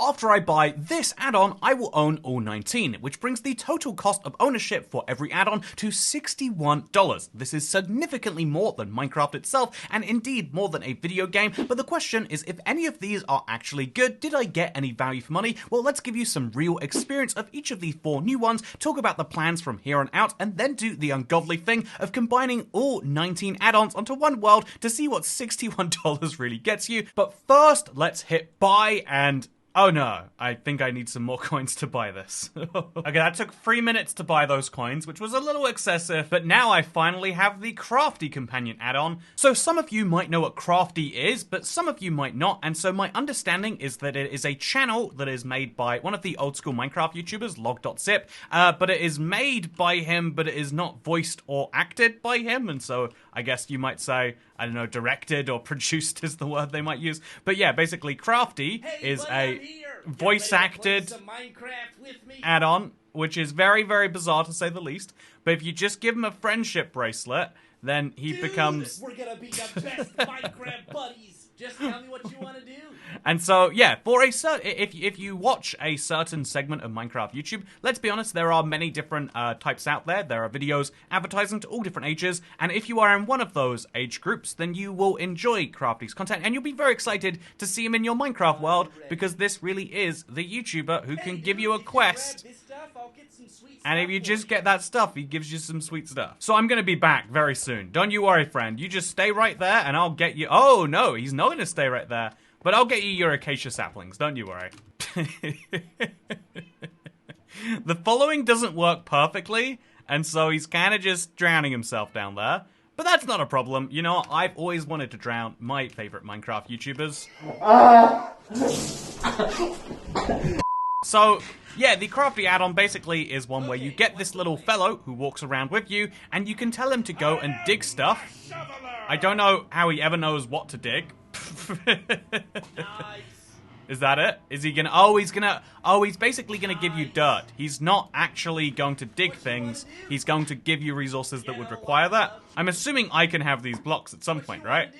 after I buy this add-on, I will own all 19, which brings the total cost of ownership for every add-on to $61. This is significantly more than Minecraft itself, and indeed more than a video game, but the question is if any of these are actually good. Did I get any value for money? Well, let's give you some real experience of each of these 4 new ones, talk about the plans from here on out, and then do the ungodly thing of combining all 19 add-ons onto one world to see what $61 really gets you. But first, let's hit buy and... oh no, I think I need some more coins to buy this. Okay, that took 3 minutes to buy those coins, which was a little excessive, but now I finally have the Craftee companion add-on. So some of you might know what Craftee is, but some of you might not, and so my understanding is that it is a channel that is made by one of the old school Minecraft YouTubers, log.zip, but it is made by him, but it is not voiced or acted by him, and so I guess you might say, I don't know, directed or produced is the word they might use. But yeah, basically Craftee is a voice-acted add-on, which is very, very bizarre to say the least. But if you just give him a friendship bracelet, then he becomes... we're gonna be the best Minecraft buddies! Just tell me what you want to do. And so, yeah, for a if you watch a certain segment of Minecraft YouTube, let's be honest, there are many different types out there. There are videos advertising to all different ages, and if you are in one of those age groups, then you will enjoy Craftee's content, and you'll be very excited to see him in your Minecraft world, because this really is the YouTuber who can give you a quest. And if you just get that stuff, he gives you some sweet stuff. So I'm going to be back very soon. Don't you worry, friend. You just stay right there, and I'll get you... oh, no, he's not going to stay right there. But I'll get you your acacia saplings. Don't you worry. The following doesn't work perfectly, and so he's kind of just drowning himself down there. But that's not a problem. You know, I've always wanted to drown my favorite Minecraft YouTubers. So... yeah, the Craftee add-on basically is one where you get this little fellow who walks around with you, and you can tell him to go and dig stuff. I don't know how he ever knows what to dig. Nice. Is that it? Is he gonna... oh, he's basically gonna give you dirt. He's not actually going to dig things. He's going to give you resources that would require that. I'm assuming I can have these blocks at some point, right?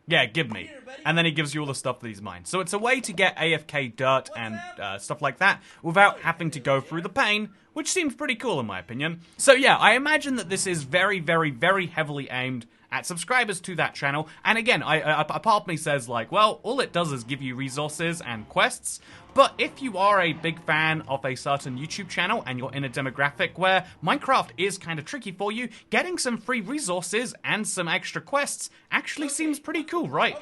Yeah, give me. And then he gives you all the stuff that he's mined. So it's a way to get AFK dirt and stuff like that without having to go through the pain, which seems pretty cool in my opinion. So yeah, I imagine that this is very, very, very heavily aimed at subscribers to that channel. And again, a part of me says like, well, all it does is give you resources and quests. But if you are a big fan of a certain YouTube channel and you're in a demographic where Minecraft is kind of tricky for you, getting some free resources and some extra quests actually seems pretty cool, right?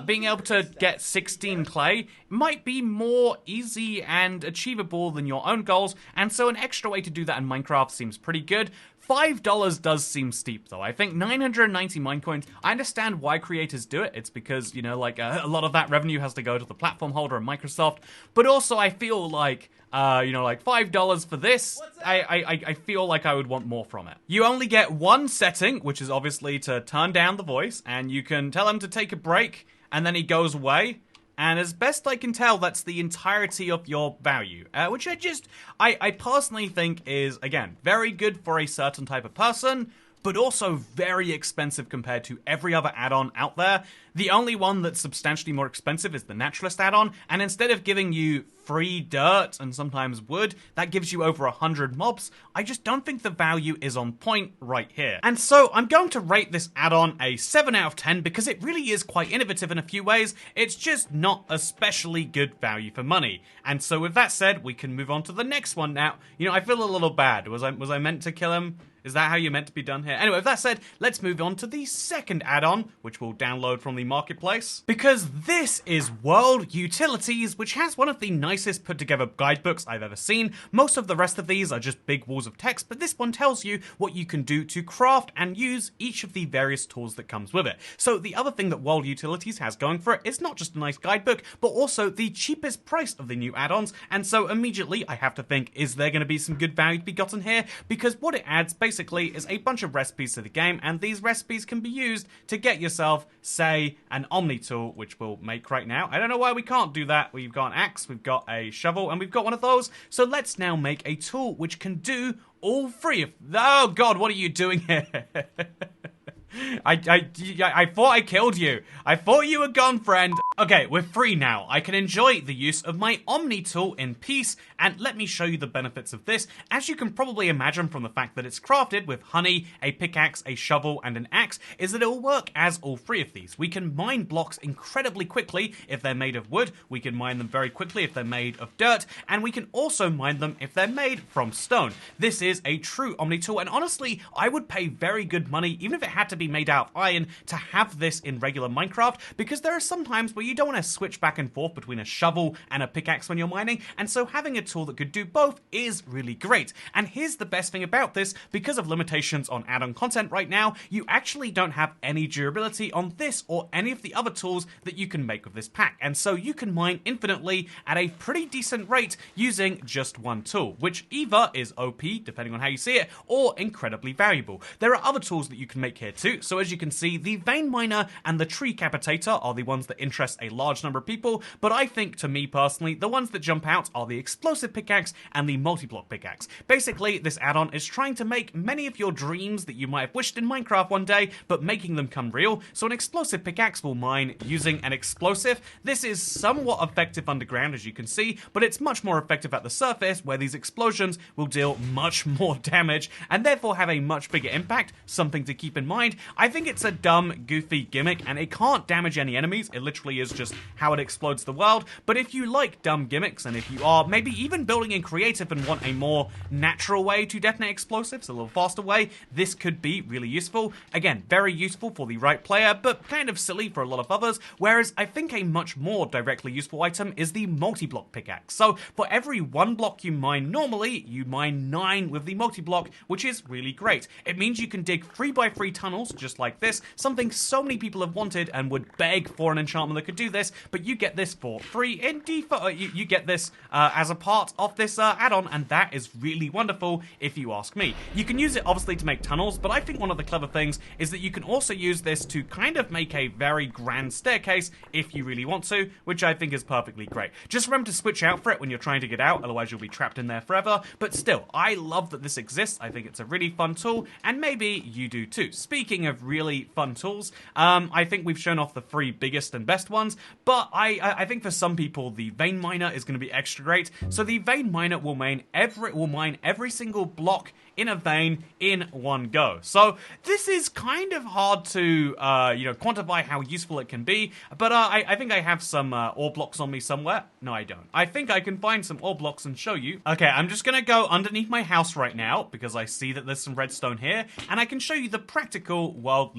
Being able to get 16 clay might be more easy and achievable than your own goals, and so an extra way to do that in Minecraft seems pretty good. $5 does seem steep, though. I think 990 Minecoins, I understand why creators do it. It's because, you know, like, a lot of that revenue has to go to the platform holder and Microsoft. But also, I feel like, you know, like, $5 for this, I feel like I would want more from it. You only get one setting, which is obviously to turn down the voice, and you can tell him to take a break, and then he goes away. And as best I can tell, that's the entirety of your value, which I personally think is, again, very good for a certain type of person, but also very expensive compared to every other add-on out there. The only one that's substantially more expensive is the Naturalist add-on, and instead of giving you free dirt and sometimes wood, that gives you over 100 mobs. I just don't think the value is on point right here. And so I'm going to rate this add-on a 7 out of 10 because it really is quite innovative in a few ways. It's just not especially good value for money. And so with that said, we can move on to the next one now. You know, I feel a little bad. Was I meant to kill him? Is that how you're meant to be done here? Anyway, with that said, let's move on to the second add-on, which we'll download from the marketplace. Because this is World Utilities, which has one of the nicest put together guidebooks I've ever seen. Most of the rest of these are just big walls of text, but this one tells you what you can do to craft and use each of the various tools that comes with it. So the other thing that World Utilities has going for it is not just a nice guidebook, but also the cheapest price of the new add-ons. And so immediately I have to think, is there going to be some good value to be gotten here? Because what it adds basically is a bunch of recipes to the game, and these recipes can be used to get yourself, say, an Omni tool, which we'll make right now. I don't know why we can't do that. We've got an axe, we've got a shovel, and we've got one of those. So let's now make a tool which can do all three of... oh god, what are you doing here? I thought I killed you. I thought you were gone, friend. Okay, we're free now. I can enjoy the use of my Omni tool in peace, and let me show you the benefits of this. As you can probably imagine from the fact that it's crafted with honey, a pickaxe, a shovel, and an axe, is that it will work as all three of these. We can mine blocks incredibly quickly if they're made of wood, we can mine them very quickly if they're made of dirt, and we can also mine them if they're made from stone. This is a true Omni tool, and honestly, I would pay very good money, even if it had to be made out of iron, to have this in regular Minecraft, because there are some times where you don't want to switch back and forth between a shovel and a pickaxe when you're mining, and so having a tool that could do both is really great. And here's the best thing about this: because of limitations on add-on content right now, you actually don't have any durability on this or any of the other tools that you can make with this pack, and so you can mine infinitely at a pretty decent rate using just one tool, which either is OP, depending on how you see it, or incredibly valuable. There are other tools that you can make here too, so as you can see, the vein miner and the tree capitator are the ones that interest a large number of people, but I think, to me personally, the ones that jump out are the explosive pickaxe and the multi-block pickaxe. Basically, this add-on is trying to make many of your dreams that you might have wished in Minecraft one day, but making them come real. So an explosive pickaxe will mine using an explosive. This is somewhat effective underground, as you can see, but it's much more effective at the surface, where these explosions will deal much more damage and therefore have a much bigger impact, something to keep in mind. I think it's a dumb, goofy gimmick, and it can't damage any enemies. It literally is just how it explodes the world. But if you like dumb gimmicks, and if you are maybe even building in creative and want a more natural way to detonate explosives, a little faster way, this could be really useful. Again, very useful for the right player, but kind of silly for a lot of others. Whereas I think a much more directly useful item is the multi-block pickaxe. So for every one block you mine normally, you mine 9 with the multi-block, which is really great. It means you can dig 3x3 tunnels just like this, something so many people have wanted and would beg for an enchantment that could do this, but you get this for free in default. You get this as a part of this add-on, and that is really wonderful if you ask me. You can use it obviously to make tunnels, but I think one of the clever things is that you can also use this to kind of make a very grand staircase if you really want to, which I think is perfectly great. Just remember to switch out for it when you're trying to get out, otherwise you'll be trapped in there forever. But still, I love that this exists. I think it's a really fun tool, and maybe you do too. Speaking of really fun tools, I think we've shown off the 3 biggest and best ones, but I think for some people the vein miner is going to be extra great. So the vein miner will mine every single block in a vein in one go. So this is kind of hard to quantify how useful it can be, but I think I have some ore blocks on me somewhere. No, I don't. I think I can find some ore blocks and show you. Okay, I'm just gonna go underneath my house right now because I see that there's some redstone here, and I can show you the practical world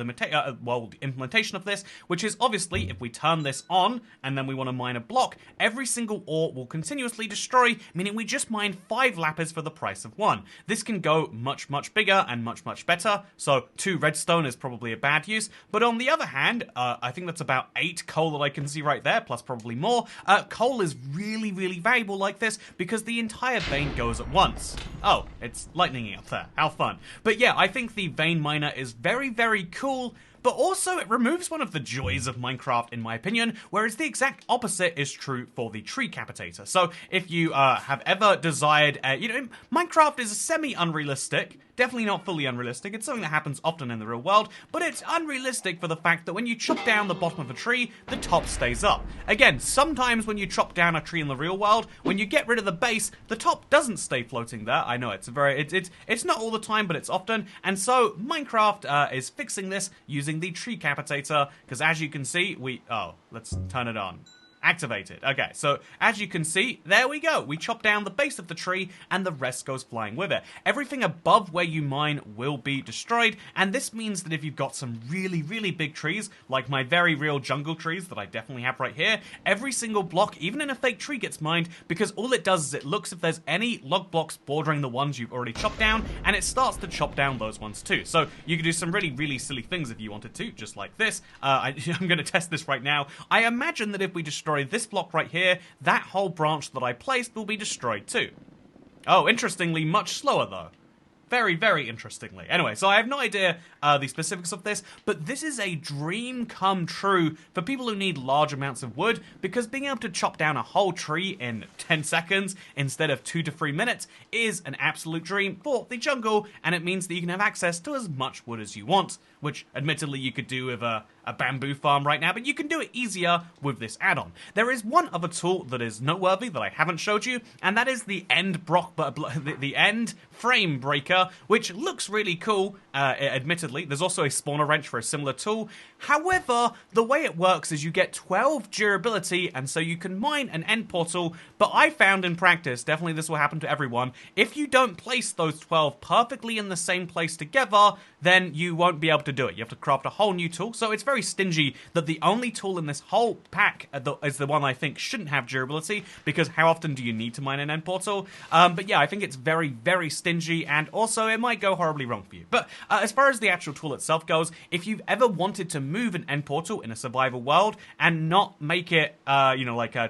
implementation of this, which is obviously if we turn this on and then we want to mine a block, every single ore will continuously destroy, meaning we just mine 5 lapis for the price of 1. This can go much bigger and much better, so 2 redstone is probably a bad use, but on the other hand, I think that's about 8 coal that I can see right there, plus probably more. Coal is really valuable like this because the entire vein goes at once. Oh, it's lightninging up there. How fun. But yeah, I think the vein miner is very cool, but also it removes one of the joys of Minecraft, in my opinion, whereas the exact opposite is true for the tree capitator. So if you have ever desired, Minecraft is semi-unrealistic, definitely not fully unrealistic. It's something that happens often in the real world, but it's unrealistic for the fact that when you chop down the bottom of a tree, the top stays up. Again, sometimes when you chop down a tree in the real world, when you get rid of the base, the top doesn't stay floating there. I know it's it's not all the time, but it's often, and so Minecraft is fixing this using the tree capitator, because as you can see, let's turn it on. Activated. Okay, so as you can see, there we go. We chop down the base of the tree and the rest goes flying with it. Everything above where you mine will be destroyed, and this means that if you've got some really big trees, like my very real jungle trees that I definitely have right here, every single block, even in a fake tree, gets mined, because all it does is it looks if there's any log blocks bordering the ones you've already chopped down, and it starts to chop down those ones too. So you can do some really silly things if you wanted to, just like this. I'm going to test this right now. I imagine that if we destroy this block right here, that whole branch that I placed will be destroyed too. Oh, interestingly, much slower though. Very interestingly. Anyway, so I have no idea the specifics of this, but this is a dream come true for people who need large amounts of wood, because being able to chop down a whole tree in 10 seconds instead of 2 to 3 minutes is an absolute dream for the jungle, and it means that you can have access to as much wood as you want, which admittedly you could do with a bamboo farm right now, but you can do it easier with this add-on. There is one other tool that is noteworthy that I haven't showed you, and that is the the end frame breaker, which looks really cool, admittedly. There's also a spawner wrench for a similar tool. However, the way it works is you get 12 durability, and so you can mine an end portal, but I found in practice, definitely this will happen to everyone, if you don't place those 12 perfectly in the same place together, then you won't be able to do it. You have to craft a whole new tool, so it's very stingy that the only tool in this whole pack is the one I think shouldn't have durability, because how often do you need to mine an end portal? But yeah, I think it's very, very stingy, and also it might go horribly wrong for you. But as far as the actual tool itself goes, if you've ever wanted to move an end portal in a survival world and not make it,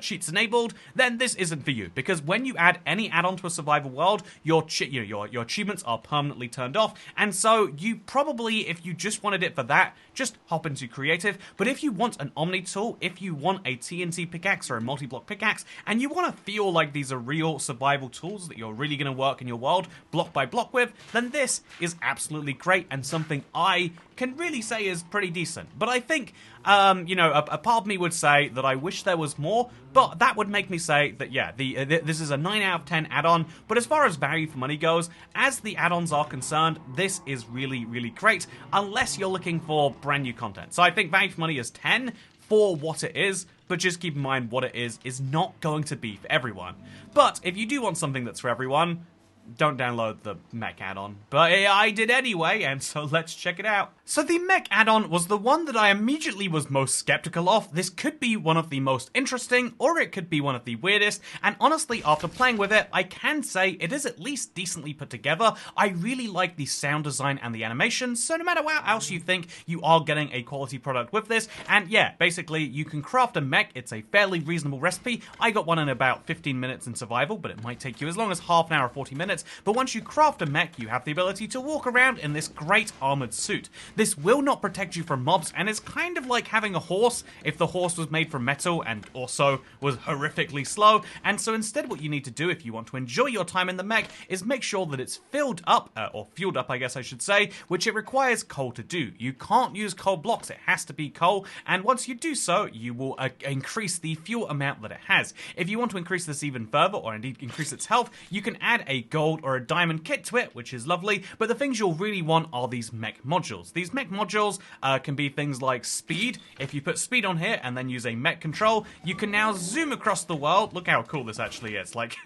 cheats enabled, then this isn't for you, because when you add any add-on to a survival world, your achievements are permanently turned off, and so you probably, if you just wanted it for that, just hop into creative. But if you want an Omni tool, if you want a TNT pickaxe or a multi-block pickaxe, and you want to feel like these are real survival tools that you're really going to work in your world block by block with, then this is absolutely great and something I can really say is pretty decent. But I think, a part of me would say that I wish there was more, but that would make me say that, yeah, this is a 9 out of 10 add-on. But as far as value for money goes, as the add-ons are concerned, this is really, really great, unless you're looking for brand new content. So I think value for money is 10 for what it is, but just keep in mind what it is not going to be for everyone. But if you do want something that's for everyone, don't download the Mech add-on. But I did anyway, and so let's check it out. So the Mech add-on was the one that I immediately was most skeptical of. This could be one of the most interesting, or it could be one of the weirdest, and honestly, after playing with it, I can say it is at least decently put together. I really like the sound design and the animation, so no matter what else you think, you are getting a quality product with this. And yeah, basically, you can craft a mech. It's a fairly reasonable recipe. I got one in about 15 minutes in survival, but it might take you as long as half an hour or 40 minutes. But once you craft a mech, you have the ability to walk around in this great armored suit. This will not protect you from mobs, and it's kind of like having a horse if the horse was made from metal and also was horrifically slow. And so instead, what you need to do if you want to enjoy your time in the mech is make sure that it's filled up, or fueled up, I guess I should say, which it requires coal to do. You can't use coal blocks, it has to be coal, and once you do so, you will increase the fuel amount that it has. If you want to increase this even further, or indeed increase its health, you can add a gold or a diamond kit to it, which is lovely, but the things you'll really want are these mech modules. These mech modules can be things like speed. If you put speed on here and then use a mech control, you can now zoom across the world. Look how cool this actually is. Like,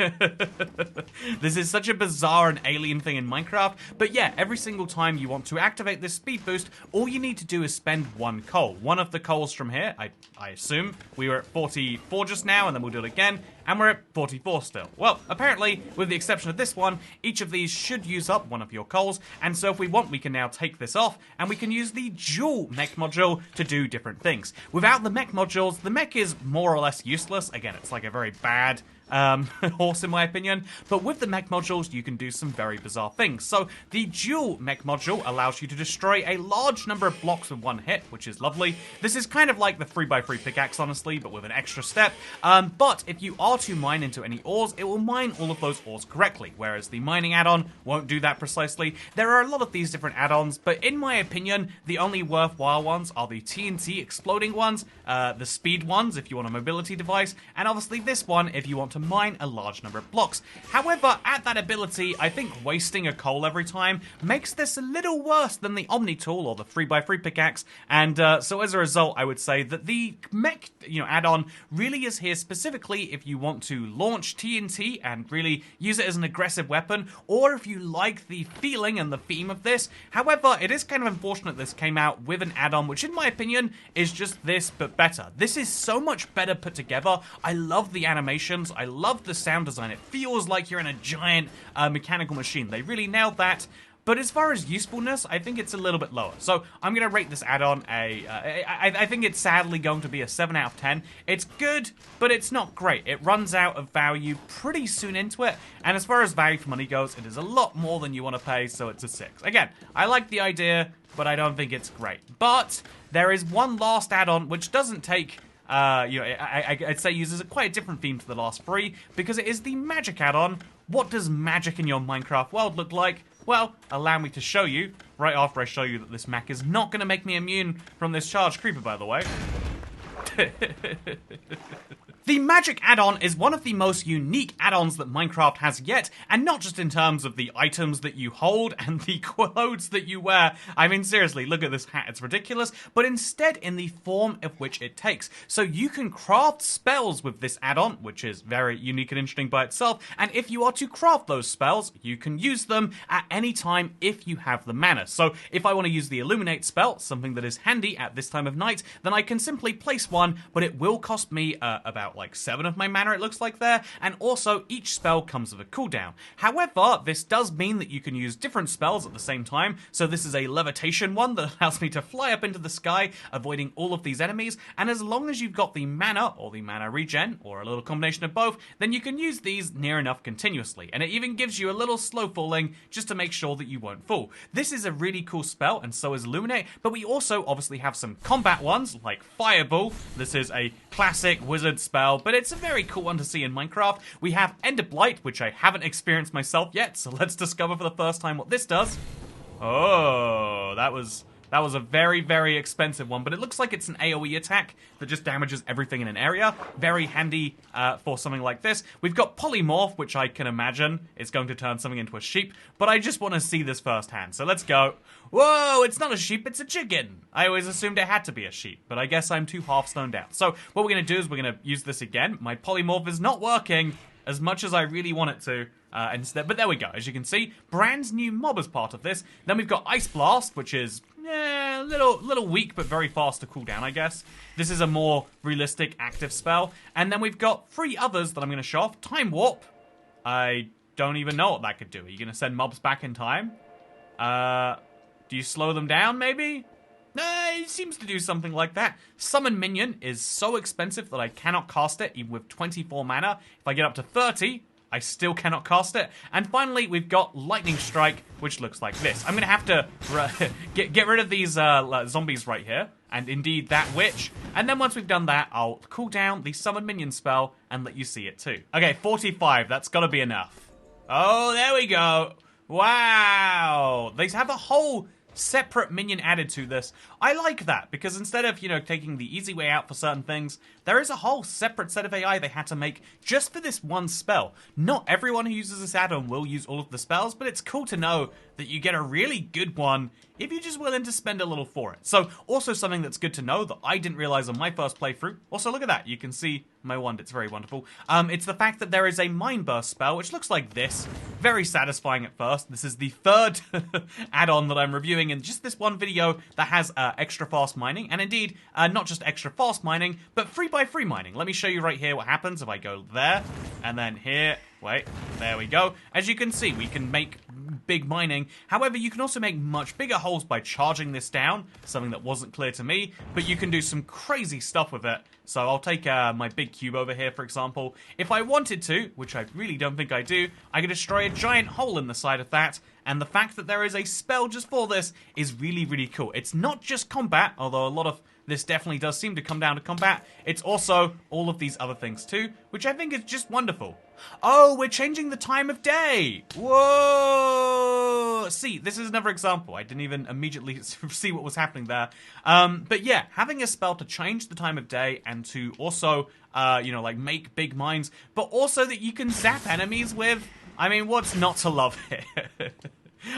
this is such a bizarre and alien thing in Minecraft, but yeah, every single time you want to activate this speed boost, all you need to do is spend one coal. One of the coals from here, I assume. We were at 44 just now, and then we'll do it again, and we're at 44 still. Well, apparently, with the exception of this one, each of these should use up one of your coals, and so if we want, we can now take this off, and we can use the dual mech module to do different things. Without the mech modules, the mech is more or less useless. Again, it's like a very bad horse in my opinion, but with the mech modules you can do some very bizarre things. So the dual mech module allows you to destroy a large number of blocks with one hit, which is lovely. This is kind of like the 3x3 pickaxe, honestly, but with an extra step. But if you are to mine into any ores, it will mine all of those ores correctly, whereas the mining add-on won't do that precisely. There are a lot of these different add-ons, but in my opinion, the only worthwhile ones are the TNT exploding ones, the speed ones if you want a mobility device, and obviously this one if you want to mine a large number of blocks. However, at that ability, I think wasting a coal every time makes this a little worse than the Omni tool or the 3x3 pickaxe, and so as a result, I would say that the mech add-on really is here specifically if you want to launch TNT and really use it as an aggressive weapon, or if you like the feeling and the theme of this. However, it is kind of unfortunate this came out with an add-on, which in my opinion is just this, but better. This is so much better put together. I love the animations. I love the sound design. It feels like you're in a giant mechanical machine. They really nailed that. But as far as usefulness, I think it's a little bit lower. So I'm going to rate this add-on I think it's sadly going to be a 7 out of 10. It's good, but it's not great. It runs out of value pretty soon into it. And as far as value for money goes, it is a lot more than you want to pay, so it's a 6. Again, I like the idea, but I don't think it's great. But there is one last add-on which doesn't take... I'd say uses quite a different theme to the last 3, because it is the magic add-on. What does magic in your Minecraft world look like? Well, allow me to show you, right after I show you that this mech is not going to make me immune from this charged creeper, by the way. The magic add-on is one of the most unique add-ons that Minecraft has yet, and not just in terms of the items that you hold and the clothes that you wear. I mean, seriously, look at this hat, it's ridiculous, but instead in the form of which it takes. So you can craft spells with this add-on, which is very unique and interesting by itself, and if you are to craft those spells, you can use them at any time if you have the mana. So if I want to use the Illuminate spell, something that is handy at this time of night, then I can simply place one, but it will cost me about like 7 of my mana, it looks like there, and also each spell comes with a cooldown. However, this does mean that you can use different spells at the same time, so this is a levitation one that allows me to fly up into the sky, avoiding all of these enemies, and as long as you've got the mana, or the mana regen, or a little combination of both, then you can use these near enough continuously, and it even gives you a little slow falling, just to make sure that you won't fall. This is a really cool spell, and so is Illuminate, but we also obviously have some combat ones, like Fireball. This is a classic wizard spell, but it's a very cool one to see in Minecraft. We have Ender Blight, which I haven't experienced myself yet, so let's discover for the first time what this does. Oh, that was a very, very expensive one, but it looks like it's an AoE attack that just damages everything in an area. Very handy for something like this. We've got Polymorph, which I can imagine is going to turn something into a sheep, but I just want to see this firsthand, so let's go. Whoa, it's not a sheep, it's a chicken. I always assumed it had to be a sheep, but I guess I'm too half-stoned out. So what we're going to do is we're going to use this again. My Polymorph is not working as much as I really want it to. Instead, but there we go. As you can see, brand new mob as part of this. Then we've got Ice Blast, which is a little weak, but very fast to cool down, I guess. This is a more realistic, active spell. And then we've got 3 others that I'm going to show off. Time Warp. I don't even know what that could do. Are you going to send mobs back in time? Do you slow them down, maybe? It seems to do something like that. Summon Minion is so expensive that I cannot cast it, even with 24 mana. If I get up to 30... I still cannot cast it. And finally, we've got Lightning Strike, which looks like this. I'm going to have to get rid of these zombies right here, and indeed that witch. And then once we've done that, I'll cool down the Summon Minion spell and let you see it too. Okay, 45. That's got to be enough. Oh, there we go. Wow. They have a whole separate minion added to this. I like that, because instead of, taking the easy way out for certain things, there is a whole separate set of AI they had to make just for this one spell. Not everyone who uses this add-on will use all of the spells, but it's cool to know that you get a really good one if you're just willing to spend a little for it. So, also something that's good to know that I didn't realize on my first playthrough. Also, look at that. You can see my wand. It's very wonderful. It's the fact that there is a Mind Burst spell, which looks like this. Very satisfying at first. This is the 3rd add-on that I'm reviewing in just this one video that has extra fast mining. And indeed, not just extra fast mining, but 3x3 mining. Let me show you right here what happens if I go there, and then here. Wait, there we go. As you can see, we can make big mining. However, you can also make much bigger holes by charging this down, something that wasn't clear to me, but you can do some crazy stuff with it. So I'll take my big cube over here, for example. If I wanted to, which I really don't think I do, I could destroy a giant hole in the side of that, and the fact that there is a spell just for this is really, really cool. It's not just combat, although a lot of this definitely does seem to come down to combat. It's also all of these other things too, which I think is just wonderful. Oh, we're changing the time of day. Whoa! See, this is another example. I didn't even immediately see what was happening there. But yeah, having a spell to change the time of day and to also, make big mines, but also that you can zap enemies with. I mean, what's not to love here?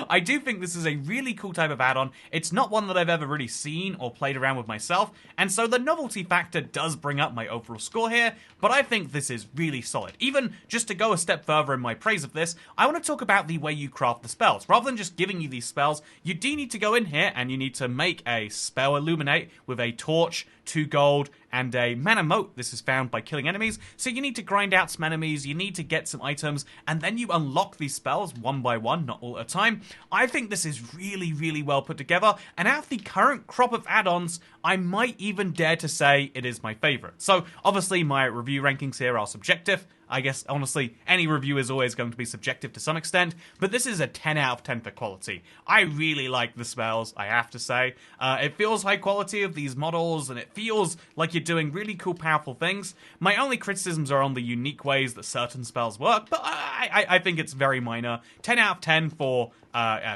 I do think this is a really cool type of add-on. It's not one that I've ever really seen or played around with myself, and so the novelty factor does bring up my overall score here, but I think this is really solid. Even just to go a step further in my praise of this, I want to talk about the way you craft the spells. Rather than just giving you these spells, you do need to go in here and you need to make a spell Illuminate with a torch, 2 gold, and a mana mote. This is found by killing enemies, so you need to grind out some enemies, you need to get some items, and then you unlock these spells one by one, not all at a time. I think this is really, really well put together, and out of the current crop of add-ons, I might even dare to say it is my favorite. So, obviously, my review rankings here are subjective. I guess, honestly, any review is always going to be subjective to some extent, but this is a 10 out of 10 for quality. I really like the spells, I have to say. It feels high quality of these models, and it feels like you're doing really cool, powerful things. My only criticisms are on the unique ways that certain spells work, but I think it's very minor. 10 out of 10 for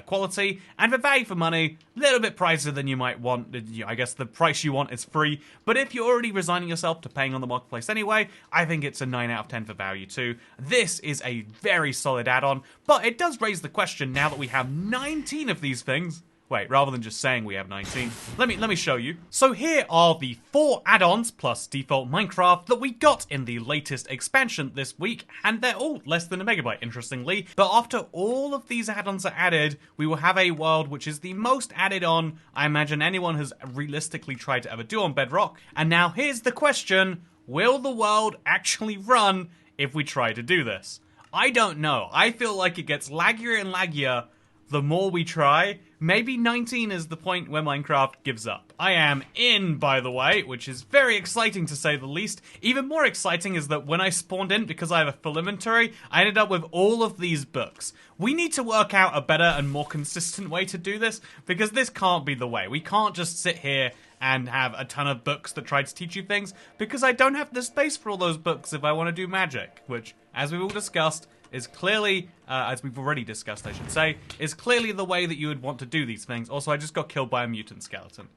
quality, and for value for money, a little bit pricier than you might want. I guess the price you want is free, but if you're already resigning yourself to paying on the marketplace anyway, I think it's a 9 out of 10 for value too. This is a very solid add-on, but it does raise the question now that we have 19 of these things. Wait, rather than just saying we have 19, let me show you. So here are the 4 add-ons plus default Minecraft that we got in the latest expansion this week, and they're all less than a megabyte, interestingly. But after all of these add-ons are added, we will have a world which is the most added on I imagine anyone has realistically tried to ever do on Bedrock. And now here's the question, will the world actually run if we try to do this? I don't know. I feel like it gets laggier and laggier the more we try. Maybe 19 is the point where Minecraft gives up. I am in, by the way, which is very exciting to say the least. Even more exciting is that when I spawned in, because I have a full inventory, I ended up with all of these books. We need to work out a better and more consistent way to do this, because this can't be the way. We can't just sit here and have a ton of books that try to teach you things, because I don't have the space for all those books if I want to do magic, which, as we've all discussed, is clearly, as we've already discussed, I should say, is clearly the way that you would want to do these things. Also, I just got killed by a mutant skeleton.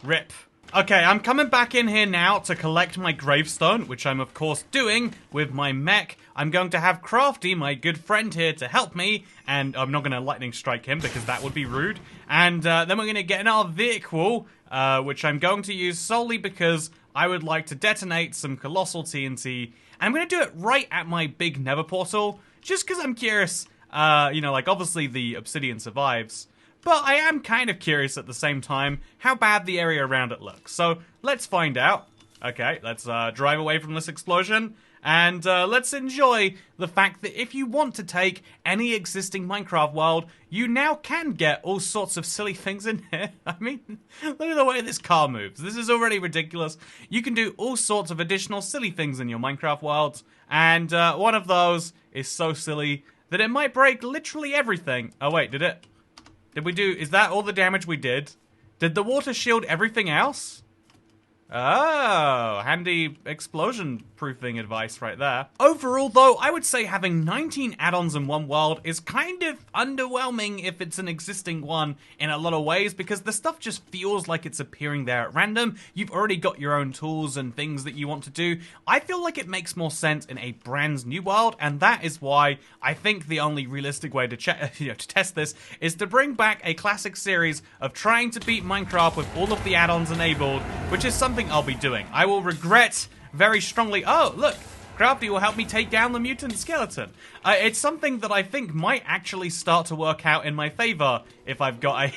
RIP. Okay, I'm coming back in here now to collect my gravestone, which I'm of course doing with my mech. I'm going to have Craftee, my good friend here, to help me, and I'm not going to lightning strike him because that would be rude. And then we're going to get in our vehicle, which I'm going to use solely because I would like to detonate some colossal TNT. And I'm going to do it right at my big nether portal, just because I'm curious. Like obviously the obsidian survives, but I am kind of curious at the same time how bad the area around it looks. So let's find out. Okay, let's drive away from this explosion. And let's enjoy the fact that if you want to take any existing Minecraft world, you now can get all sorts of silly things in here. I mean, look at the way this car moves. This is already ridiculous. You can do all sorts of additional silly things in your Minecraft worlds. And one of those is so silly that it might break literally everything. Oh wait, did it? Is that all the damage we did? Did the water shield everything else? Oh, handy explosion-proofing advice right there. Overall, though, I would say having 19 add-ons in one world is kind of underwhelming if it's an existing one in a lot of ways, because the stuff just feels like it's appearing there at random. You've already got your own tools and things that you want to do. I feel like it makes more sense in a brand new world, and that is why I think the only realistic way to test this is to bring back a classic series of trying to beat Minecraft with all of the add-ons enabled, which is something I'll be doing. I will regret very strongly. Oh, look, Craftee will help me take down the mutant skeleton. It's something that I think might actually start to work out in my favor if I've got a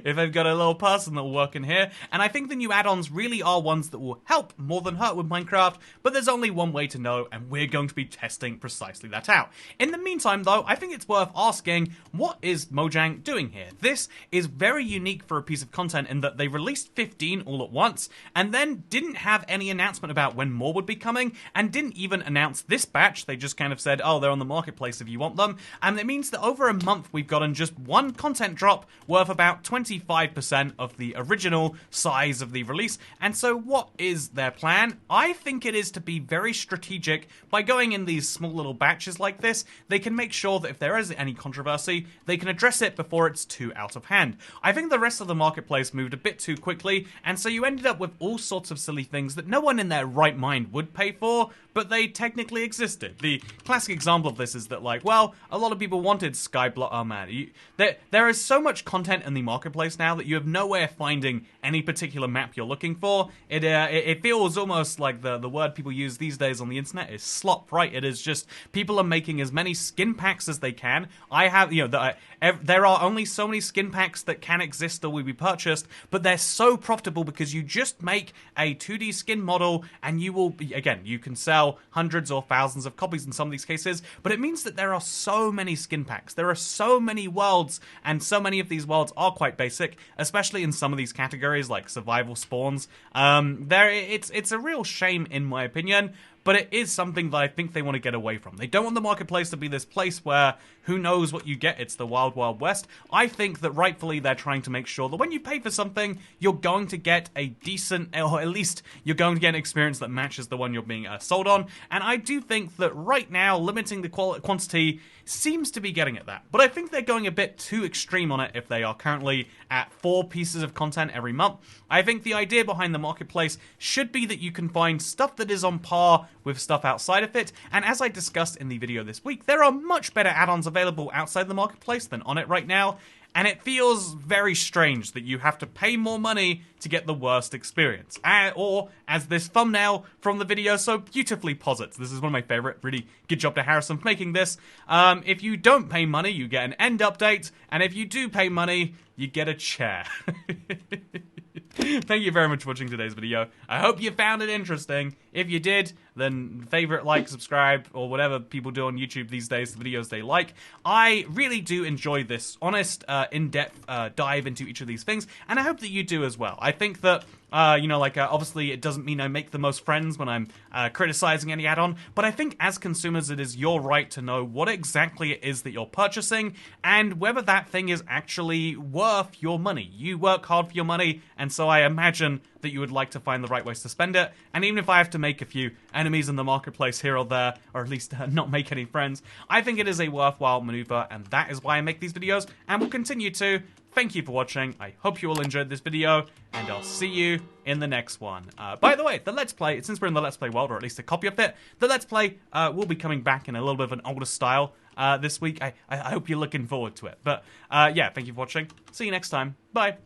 if I've got a little person that will work in here. And I think the new add-ons really are ones that will help more than hurt with Minecraft, but there's only one way to know, and we're going to be testing precisely that out. In the meantime, though, I think it's worth asking, what is Mojang doing here? This is very unique for a piece of content in that they released 15 all at once, and then didn't have any announcement about when more would be coming, and didn't even announce this batch. They just kind of said, oh, they're on the marketplace if you want them. And it means that over a month we've gotten just one content drop worth about 25% of the original size of the release. And so what is their plan? I think it is to be very strategic. By going in these small little batches like this, they can make sure that if there is any controversy, they can address it before it's too out of hand. I think the rest of the marketplace moved a bit too quickly, and so you ended up with all sorts of silly things that no one in their right mind would pay for, but they technically existed. The classic example of this is that, like, well, a lot of people wanted Skyblock. Oh man, there is so much content in the marketplace now that you have no way of finding any particular map you're looking for. It feels almost like the word people use these days on the internet is slop, right? It is just people are making as many skin packs as they can. I have, there are only so many skin packs that can exist or will be purchased, but they're so profitable because you just make a 2D skin model and you will be, again, you can sell hundreds or thousands of copies in some of these cases, but it means that there are so many skin packs, there are so many worlds, and so many of these worlds are quite basic, especially in some of these categories like survival spawns. It's a real shame in my opinion, but it is something that I think they want to get away from. They don't want the marketplace to be this place where who knows what you get, it's the wild, wild west. I think that rightfully they're trying to make sure that when you pay for something, you're going to get a decent, or at least you're going to get an experience that matches the one you're being sold on, and I do think that right now, limiting the quantity seems to be getting at that. But I think they're going a bit too extreme on it if they are currently at 4 pieces of content every month. I think the idea behind the marketplace should be that you can find stuff that is on par with stuff outside of it, and as I discussed in the video this week, there are much better add-ons available outside the marketplace than on it right now, and it feels very strange that you have to pay more money to get the worst experience. Or, as this thumbnail from the video so beautifully posits, this is one of my favorite, really good job to Harrison for making this, if you don't pay money, you get an end update, and if you do pay money, you get a chair. Thank you very much for watching today's video. I hope you found it interesting. If you did, then favorite, like, subscribe, or whatever people do on YouTube these days, the videos they like. I really do enjoy this honest, in-depth dive into each of these things, and I hope that you do as well. I think that, obviously it doesn't mean I make the most friends when I'm criticizing any add-on, but I think as consumers it is your right to know what exactly it is that you're purchasing, and whether that thing is actually worth your money. You work hard for your money, and so I imagine that you would like to find the right ways to spend it, and even if I have to make a few enemies in the marketplace here or there, or at least not make any friends, I think it is a worthwhile maneuver, and that is why I make these videos, and will continue to. Thank you for watching, I hope you all enjoyed this video, and I'll see you in the next one. By the way, the Let's Play, since we're in the Let's Play world, or at least a copy of it, the Let's Play will be coming back in a little bit of an older style this week. I hope you're looking forward to it. But yeah, thank you for watching, see you next time, bye.